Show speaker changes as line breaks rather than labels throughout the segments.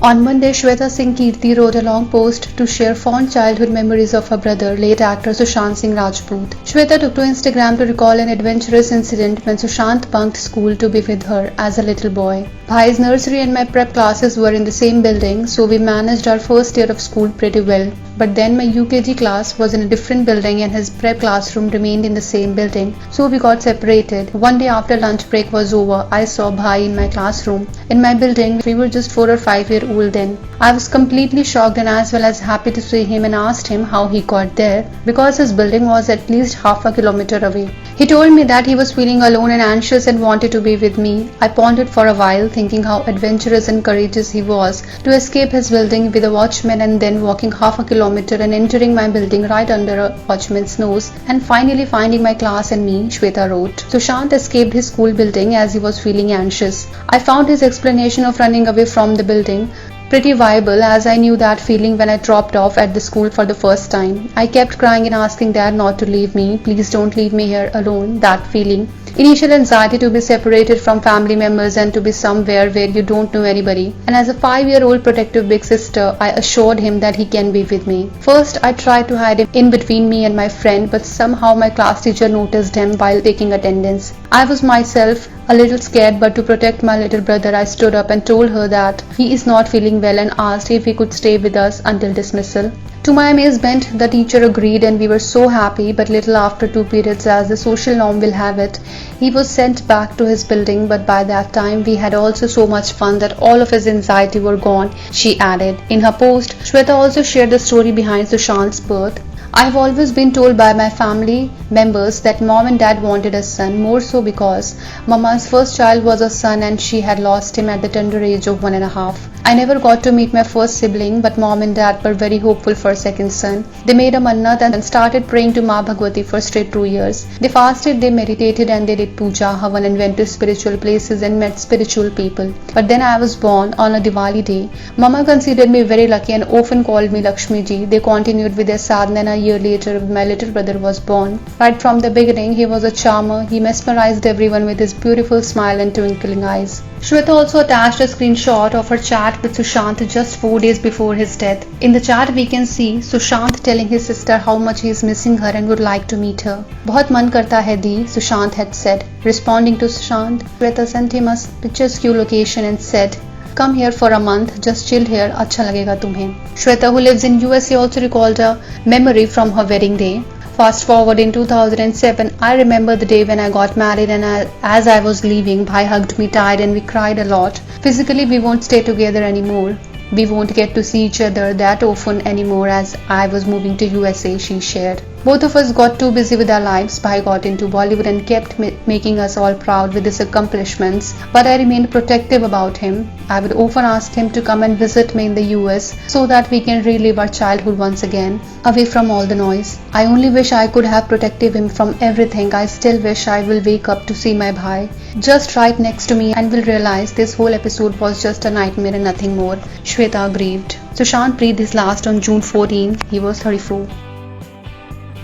On Monday, Shweta Singh Kirti wrote a long post to share fond childhood memories of her brother, late actor Sushant Singh Rajput. Shweta took to Instagram to recall an adventurous incident when Sushant bunked school to be with her as a little boy. Bhai's nursery and my prep classes were in the same building, so we managed our first year of school pretty well. But then my UKG class was in a different building and his prep classroom remained in the same building, so we got separated. One day after lunch break was over, I saw Bhai in my classroom. In my building, we were just 4 or 5 years old then. I was completely shocked and as well as happy to see him and asked him how he got there because his building was at least half a kilometer away. He told me that he was feeling alone and anxious and wanted to be with me. I pondered for a while, thinking how adventurous and courageous he was to escape his building with a watchman and then walking half a kilometer and entering my building right under a watchman's nose and finally finding my class and me, Shweta wrote. Sushant escaped his school building as he was feeling anxious. I found his explanation of running away from the building pretty viable as I knew that feeling when I dropped off at the school for the first time. I kept crying and asking Dad not to leave me. Please don't leave me here alone. That feeling. Initial anxiety to be separated from family members and to be somewhere where you don't know anybody. And as a 5-year-old protective big sister, I assured him that he can be with me. First, I tried to hide him in between me and my friend, but somehow my class teacher noticed him while taking attendance. I was myself a little scared, but to protect my little brother, I stood up and told her that he is not feeling well and asked if he could stay with us until dismissal. To my amazement, the teacher agreed and we were so happy, but little after 2 periods, as the social norm will have it, he was sent back to his building, but by that time we had also so much fun that all of his anxiety were gone, she added. In her post, Shweta also shared the story behind Sushant's birth. I have always been told by my family members that mom and dad wanted a son, more so because mama's first child was a son and she had lost him at the tender age of 1.5. I never got to meet my first sibling, but mom and dad were very hopeful for a second son. They made a mannat and started praying to Ma Bhagwati for straight 2 years. They fasted, they meditated and they did puja, havan and went to spiritual places and met spiritual people. But then I was born on a Diwali day. Mama considered me very lucky and often called me Lakshmi ji. They continued with their sadhana and a year later my little brother was born. Right from the beginning, he was a charmer. He mesmerized everyone with his beautiful smile and twinkling eyes. Shweta also attached a screenshot of her chat with Sushant just 4 days before his death. In the chat we can see Sushant telling his sister how much he is missing her and would like to meet her. "बहुत मन करता है दी," Sushant had said. Responding to Sushant, Shweta sent him a picturesque location and said, "Come here for a month, just chill here, अच्छा लगेगा तुम्हें." Shweta, who lives in USA, also recalled a memory from her wedding day. Fast forward in 2007, I remember the day when I got married and as I was leaving, Bhai hugged me tight and we cried a lot. Physically, we won't stay together anymore. We won't get to see each other that often anymore as I was moving to USA, she shared. Both of us got too busy with our lives. Bhai got into Bollywood and kept making us all proud with his accomplishments, but I remained protective about him. I would often ask him to come and visit me in the US so that we can relive our childhood once again, away from all the noise. I only wish I could have protected him from everything. I still wish I will wake up to see my Bhai just right next to me and will realize this whole episode was just a nightmare and nothing more. Shweta grieved. Sushant breathed his last on June 14. He was 34.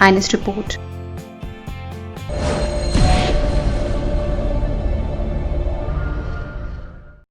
Ines report.